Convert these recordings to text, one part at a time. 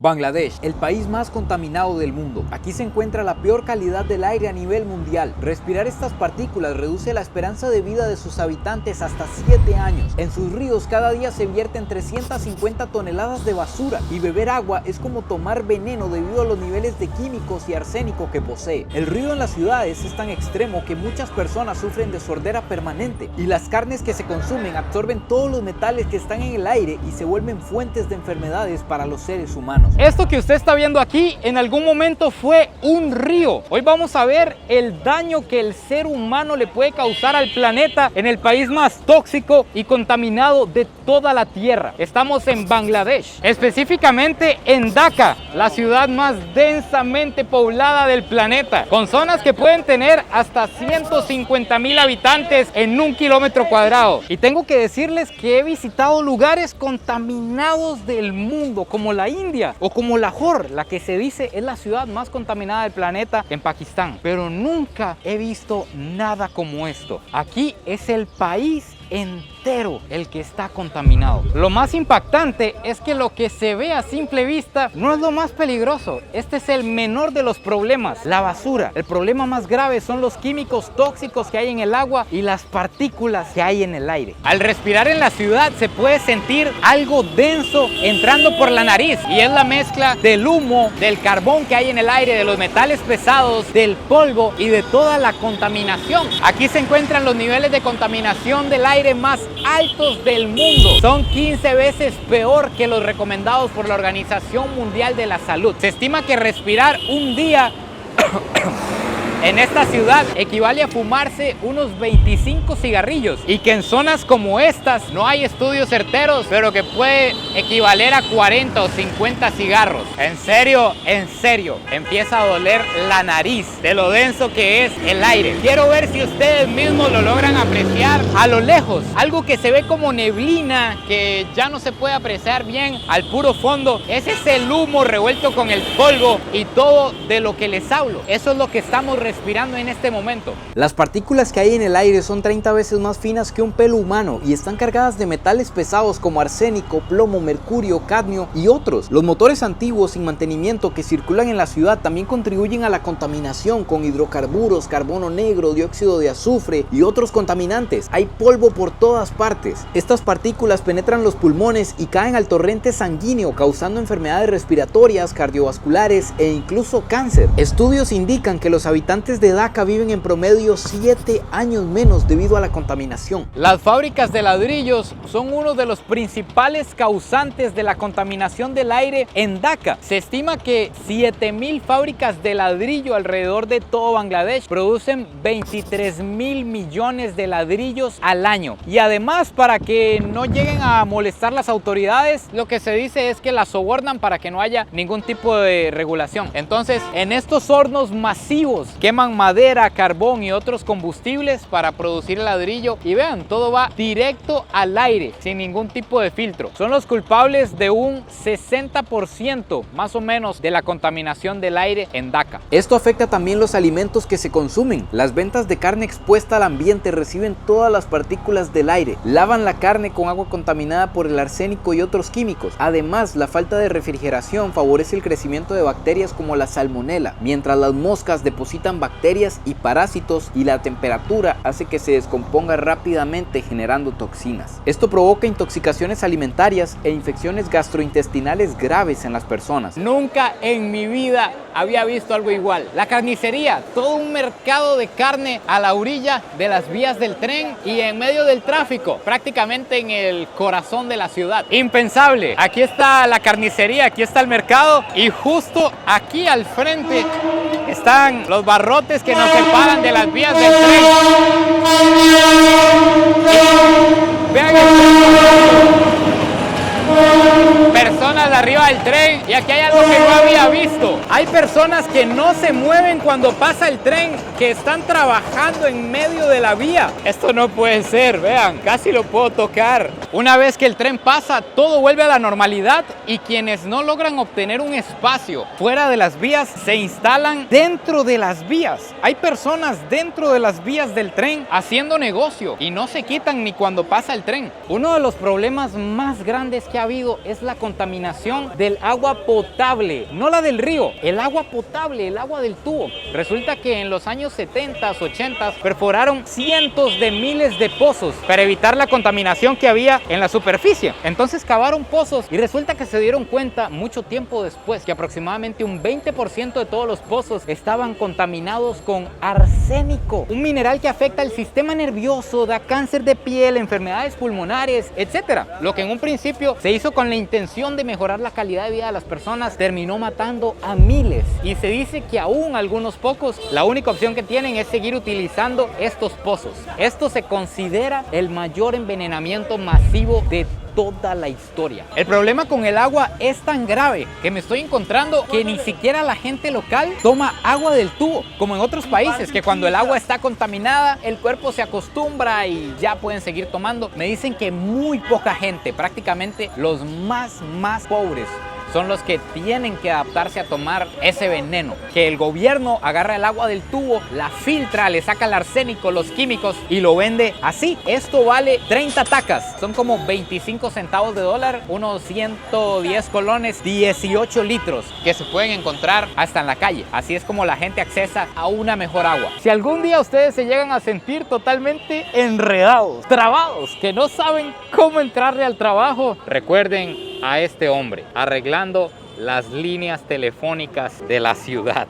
Bangladesh, el país más contaminado del mundo. Aquí se encuentra la peor calidad del aire a nivel mundial. Respirar estas partículas reduce la esperanza de vida de sus habitantes hasta 7 años. En sus ríos cada día se vierten 350 toneladas de basura y beber agua es como tomar veneno debido a los niveles de químicos y arsénico que posee. El ruido en las ciudades es tan extremo que muchas personas sufren de sordera permanente y las carnes que se consumen absorben todos los metales que están en el aire y se vuelven fuentes de enfermedades para los seres humanos. Esto que usted está viendo aquí en algún momento fue un río. Hoy vamos a ver el daño que el ser humano le puede causar al planeta en el país más tóxico y contaminado de toda la tierra. Estamos en Bangladesh, específicamente en Dhaka, la ciudad más densamente poblada del planeta, con zonas que pueden tener hasta 150,000 habitantes en 1 kilómetro cuadrado. Y tengo que decirles que he visitado lugares contaminados del mundo, como la India, o como Lahore, la que se dice es la ciudad más contaminada del planeta en Pakistán. Pero nunca he visto nada como esto. Aquí es el país entero el que está contaminado. Lo más impactante es que lo que se ve a simple vista no es lo más peligroso. Este es el menor de los problemas, la basura. El problema más grave son los químicos tóxicos que hay en el agua y las partículas que hay en el aire. Al respirar en la ciudad se puede sentir algo denso entrando por la nariz y es la mezcla del humo, del carbón que hay en el aire, de los metales pesados, del polvo y de toda la contaminación. Aquí se encuentran los niveles de contaminación del aire más altos del mundo. Son 15 veces peor que los recomendados por la Organización Mundial de la Salud. Se estima que respirar un día en esta ciudad equivale a fumarse unos 25 cigarrillos y que en zonas como estas no hay estudios certeros, pero que puede equivaler a 40 o 50 cigarros. En serio, empieza a doler la nariz de lo denso que es el aire. Quiero ver si ustedes mismos lo logran apreciar a lo lejos. Algo que se ve como neblina, que ya no se puede apreciar bien al puro fondo. Ese es el humo revuelto con el polvo y todo de lo que les hablo. Eso es lo que estamos respirando en este momento. Las partículas que hay en el aire son 30 veces más finas que un pelo humano y están cargadas de metales pesados como arsénico, plomo, mercurio, cadmio y otros. Los motores antiguos sin mantenimiento que circulan en la ciudad también contribuyen a la contaminación con hidrocarburos, carbono negro, dióxido de azufre y otros contaminantes. Hay polvo por todas partes. Estas partículas penetran los pulmones y caen al torrente sanguíneo, causando enfermedades respiratorias, cardiovasculares e incluso cáncer. Estudios indican que los habitantes de Dhaka viven en promedio 7 años menos debido a la contaminación. Las fábricas de ladrillos son uno de los principales causantes de la contaminación del aire en Dhaka. Se estima que 7,000 fábricas de ladrillo alrededor de todo Bangladesh producen 23,000 millones de ladrillos al año. Y además, para que no lleguen a molestar las autoridades, lo que se dice es que las sobornan para que no haya ningún tipo de regulación. Entonces, en estos hornos masivos queman madera, carbón y otros combustibles para producir el ladrillo y vean, todo va directo al aire sin ningún tipo de filtro. Son los culpables de un 60% más o menos de la contaminación del aire en Dhaka. Esto afecta también los alimentos que se consumen. Las ventas de carne expuesta al ambiente reciben todas las partículas del aire. Lavan la carne con agua contaminada por el arsénico y otros químicos. Además, la falta de refrigeración favorece el crecimiento de bacterias como la salmonela, mientras las moscas depositan bacterias y parásitos y la temperatura hace que se descomponga rápidamente generando toxinas. Esto provoca intoxicaciones alimentarias e infecciones gastrointestinales graves en las personas. Nunca en mi vida había visto algo igual. La carnicería, todo un mercado de carne a la orilla de las vías del tren y en medio del tráfico, prácticamente en el corazón de la ciudad. Impensable. Aquí está la carnicería, aquí está el mercado y justo aquí al frente están los barrotes que nos separan de las vías del tren. Vean personas arriba del tren y aquí hay algo que no había visto. Hay personas que no se mueven cuando pasa el tren, que están trabajando en medio de la vía. Esto no puede ser, vean, casi lo puedo tocar. Una vez que el tren pasa, todo vuelve a la normalidad y quienes no logran obtener un espacio fuera de las vías se instalan dentro de las vías. Hay personas dentro de las vías del tren haciendo negocio y no se quitan ni cuando pasa el tren. Uno de los problemas más grandes que que ha habido es la contaminación del agua potable, no la del río, el agua potable, el agua del tubo. Resulta que en los años 70, 80 perforaron cientos de miles de pozos para evitar la contaminación que había en la superficie. Entonces cavaron pozos y resulta que se dieron cuenta mucho tiempo después que aproximadamente un 20% de todos los pozos estaban contaminados con arsénico, un mineral que afecta el sistema nervioso, da cáncer de piel, enfermedades pulmonares, etc. Lo que en un principio se hizo con la intención de mejorar la calidad de vida de las personas terminó matando a miles, y se dice que aún algunos pocos la única opción que tienen es seguir utilizando estos pozos. Esto se considera el mayor envenenamiento masivo de toda la historia. El problema con el agua es tan grave que me estoy encontrando que ni siquiera la gente local toma agua del tubo, como en otros países, que cuando el agua está contaminada, el cuerpo se acostumbra y ya pueden seguir tomando. Me dicen que muy poca gente, prácticamente los más pobres, son los que tienen que adaptarse a tomar ese veneno. Que el gobierno agarra el agua del tubo, la filtra, le saca el arsénico, los químicos y lo vende así. Esto vale 30 tacas, son como 25 centavos de dólar, unos 110 colones, 18 litros que se pueden encontrar hasta en la calle. Así es como la gente accesa a una mejor agua. Si algún día ustedes se llegan a sentir totalmente enredados, trabados, que no saben cómo entrarle al trabajo, recuerden a este hombre arreglando las líneas telefónicas de la ciudad.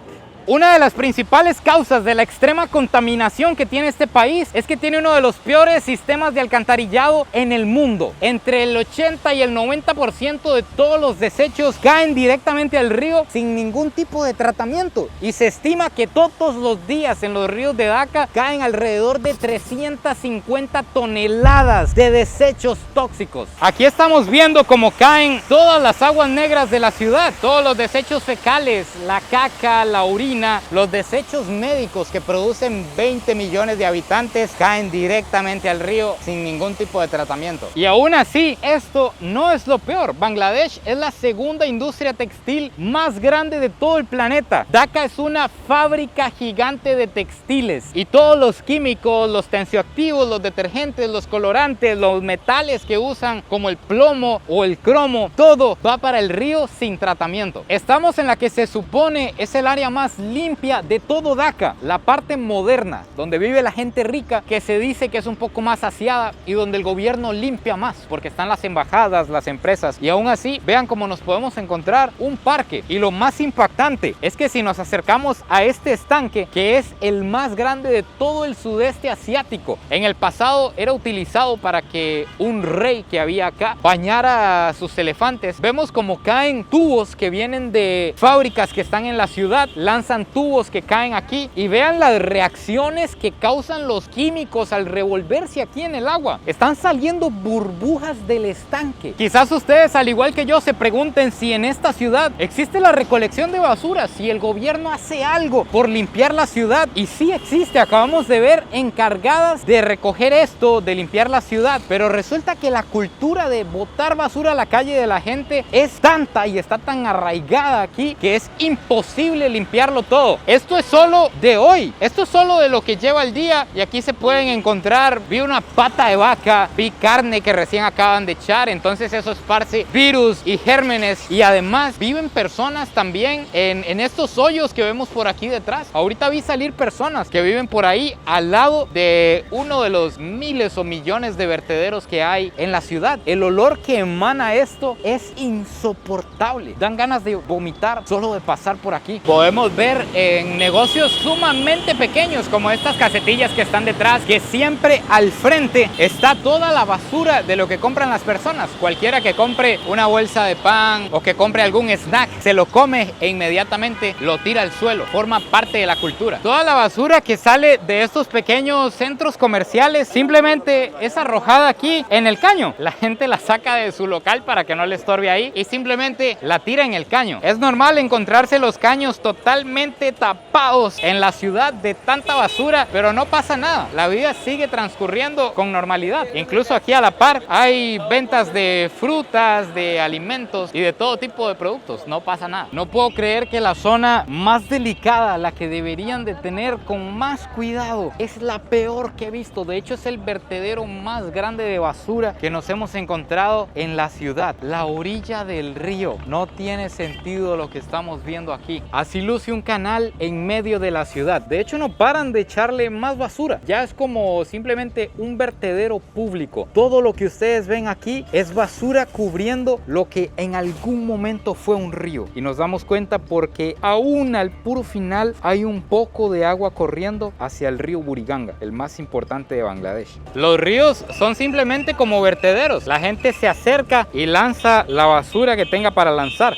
Una de las principales causas de la extrema contaminación que tiene este país es que tiene uno de los peores sistemas de alcantarillado en el mundo. Entre el 80 y el 90% de todos los desechos caen directamente al río sin ningún tipo de tratamiento. Y se estima que todos los días en los ríos de Daca caen alrededor de 350 toneladas de desechos tóxicos. Aquí estamos viendo cómo caen todas las aguas negras de la ciudad, todos los desechos fecales, la caca, la orina, los desechos médicos que producen 20 millones de habitantes caen directamente al río sin ningún tipo de tratamiento. Y aún así, esto no es lo peor. Bangladesh es la segunda industria textil más grande de todo el planeta. Dhaka es una fábrica gigante de textiles y todos los químicos, los tensioactivos, los detergentes, los colorantes, los metales que usan como el plomo o el cromo, todo va para el río sin tratamiento. Estamos en la que se supone es el área más limpia de todo Daca, la parte moderna, donde vive la gente rica, que se dice que es un poco más aseada y donde el gobierno limpia más, porque están las embajadas, las empresas, y aún así, vean cómo nos podemos encontrar un parque. Y lo más impactante es que si nos acercamos a este estanque, que es el más grande de todo el sudeste asiático, en el pasado era utilizado para que un rey que había acá bañara a sus elefantes. Vemos como caen tubos que vienen de fábricas que están en la ciudad, lanzan tubos que caen aquí y vean las reacciones que causan los químicos al revolverse aquí en el agua. Están saliendo burbujas del estanque. Quizás ustedes, al igual que yo, se pregunten si en esta ciudad existe la recolección de basura, si el gobierno hace algo por limpiar la ciudad. Y sí existe, acabamos de ver encargadas de recoger esto, de limpiar la ciudad, pero resulta que la cultura de botar basura a la calle de la gente es tanta y está tan arraigada aquí que es imposible limpiarlo todo. Esto es solo de hoy, esto es solo de lo que lleva el día, y aquí se pueden encontrar, vi una pata de vaca, vi carne que recién acaban de echar, entonces eso esparce virus y gérmenes, y además viven personas también en estos hoyos que vemos por aquí detrás. Ahorita vi salir personas que viven por ahí al lado de uno de los miles o millones de vertederos que hay en la ciudad. El olor que emana esto es insoportable, dan ganas de vomitar solo de pasar por aquí. Podemos ver en negocios sumamente pequeños como estas casetillas que están detrás, que siempre al frente está toda la basura de lo que compran las personas. Cualquiera que compre una bolsa de pan o que compre algún snack, se lo come e inmediatamente lo tira al suelo. Forma parte de la cultura. Toda la basura que sale de estos pequeños centros comerciales simplemente es arrojada aquí en el caño. La gente la saca de su local para que no le estorbe ahí y simplemente la tira en el caño. Es normal encontrarse los caños totalmente completamente tapados en la ciudad de tanta basura, pero no pasa nada. La vida sigue transcurriendo con normalidad. Incluso aquí a la par hay ventas de frutas, de alimentos y de todo tipo de productos. No pasa nada. No puedo creer que la zona más delicada, la que deberían de tener con más cuidado, es la peor que he visto. De hecho, es el vertedero más grande de basura que nos hemos encontrado en la ciudad. La orilla del río. No tiene sentido lo que estamos viendo aquí. Así luce un canal en medio de la ciudad. De hecho, no paran de echarle más basura. Ya es como simplemente un vertedero público. Todo lo que ustedes ven aquí es basura cubriendo lo que en algún momento fue un río. Y nos damos cuenta porque aún al puro final hay un poco de agua corriendo hacia el río Buriganga, el más importante de Bangladesh. Los ríos son simplemente como vertederos. La gente se acerca y lanza la basura que tenga para lanzar.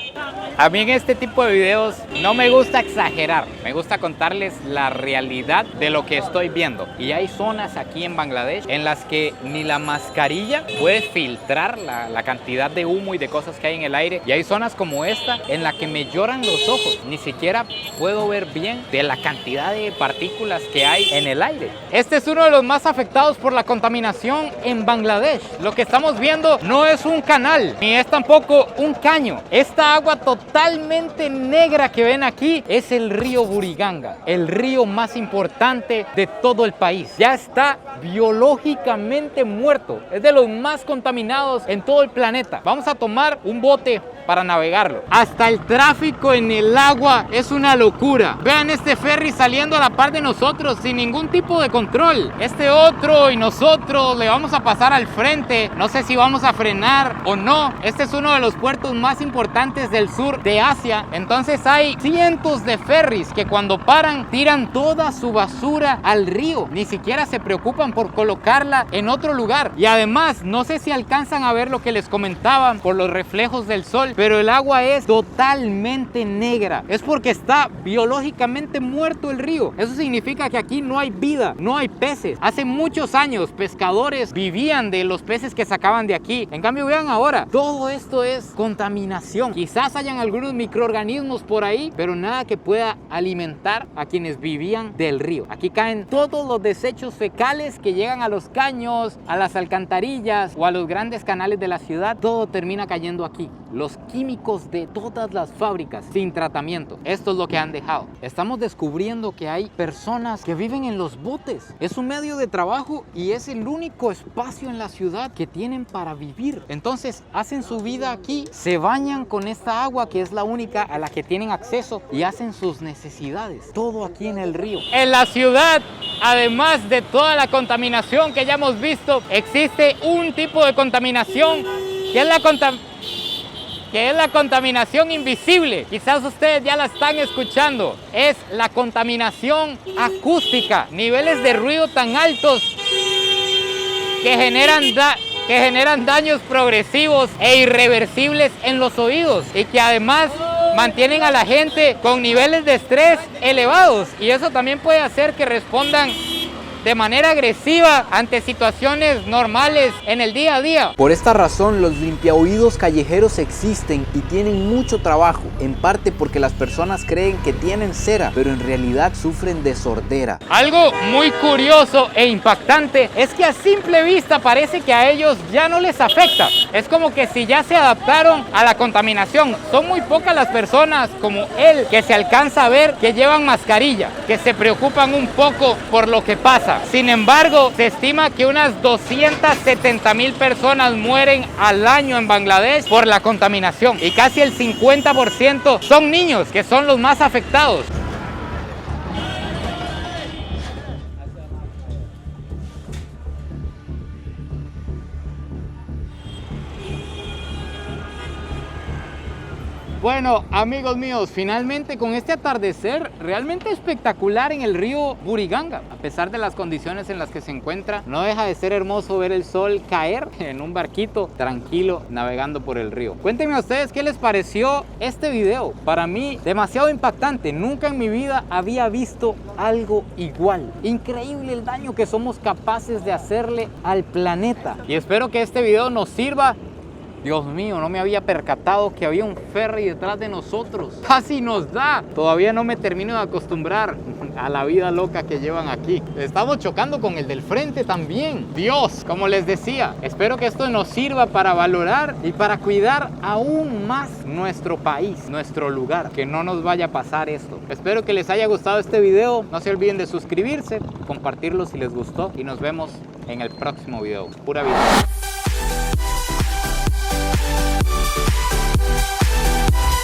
A mí en este tipo de videos no me gusta exagerar, me gusta contarles la realidad de lo que estoy viendo. Y hay zonas aquí en Bangladesh en las que ni la mascarilla puede filtrar la cantidad de humo y de cosas que hay en el aire. Y hay zonas como esta en la que me lloran los ojos, ni siquiera puedo ver bien de la cantidad de partículas que hay en el aire. Este es uno de los más afectados por la contaminación en Bangladesh. Lo que estamos viendo no es un canal, ni es tampoco un caño. Esta agua totalmente negra que ven aquí es el río Buriganga, el río más importante de todo el país. Ya está biológicamente muerto, es de los más contaminados en todo el planeta. Vamos a tomar un bote para navegarlo. Hasta el tráfico en el agua es una locura. Vean este ferry saliendo a la par de nosotros sin ningún tipo de control. Este otro y nosotros le vamos a pasar al frente. No sé si vamos a frenar o no. Este es uno de los puertos más importantes del sur de Asia. Entonces hay cientos de ferries que cuando paran tiran toda su basura al río. Ni siquiera se preocupan por colocarla en otro lugar. Y además, no sé si alcanzan a ver lo que les comentaban por los reflejos del sol, pero el agua es totalmente negra. Es porque está biológicamente muerto el río. Eso significa que aquí no hay vida, no hay peces. Hace muchos años pescadores vivían de los peces que sacaban de aquí. En cambio, vean ahora, todo esto es contaminación. Quizás hayan algunos microorganismos por ahí, pero nada que pueda alimentar a quienes vivían del río. Aquí caen todos los desechos fecales que llegan a los caños, a las alcantarillas o a los grandes canales de la ciudad. Todo termina cayendo aquí. Los químicos de todas las fábricas sin tratamiento. Esto es lo que han dejado. Estamos descubriendo que hay personas que viven en los botes. Es un medio de trabajo y es el único espacio en la ciudad que tienen para vivir. Entonces hacen su vida aquí, se bañan con esta agua que es la única a la que tienen acceso y hacen sus necesidades. Todo aquí en el río. En la ciudad, además de toda la contaminación que ya hemos visto, existe un tipo de contaminación que es la contaminación invisible. Quizás ustedes ya la están escuchando. Es la contaminación acústica. Niveles de ruido tan altos que generan daños progresivos e irreversibles en los oídos y que además mantienen a la gente con niveles de estrés elevados. Y eso también puede hacer que respondan de manera agresiva ante situaciones normales en el día a día. Por esta razón, los limpiaoídos callejeros existen y tienen mucho trabajo, en parte porque las personas creen que tienen cera, pero en realidad sufren de sordera. Algo muy curioso e impactante es que a simple vista parece que a ellos ya no les afecta. Es como que si ya se adaptaron a la contaminación. Son muy pocas las personas como él que se alcanza a ver que llevan mascarilla, que se preocupan un poco por lo que pasa. Sin embargo, se estima que unas 270,000 personas mueren al año en Bangladesh por la contaminación y casi el 50% son niños, que son los más afectados. Bueno, amigos míos, finalmente con este atardecer realmente espectacular en el río Buriganga. A pesar de las condiciones en las que se encuentra, no deja de ser hermoso ver el sol caer en un barquito tranquilo navegando por el río. Cuéntenme a ustedes qué les pareció este video. Para mí, demasiado impactante. Nunca en mi vida había visto algo igual. Increíble el daño que somos capaces de hacerle al planeta. Y espero que este video nos sirva Dios mío, no me había percatado que había un ferry detrás de nosotros. Casi nos da. Todavía no me termino de acostumbrar a la vida loca que llevan aquí. Estamos chocando con el del frente también. Dios, como les decía, espero que esto nos sirva para valorar y para cuidar aún más nuestro país, nuestro lugar. Que no nos vaya a pasar esto. Espero que les haya gustado este video. No se olviden de suscribirse, compartirlo si les gustó y nos vemos en el próximo video. Pura vida.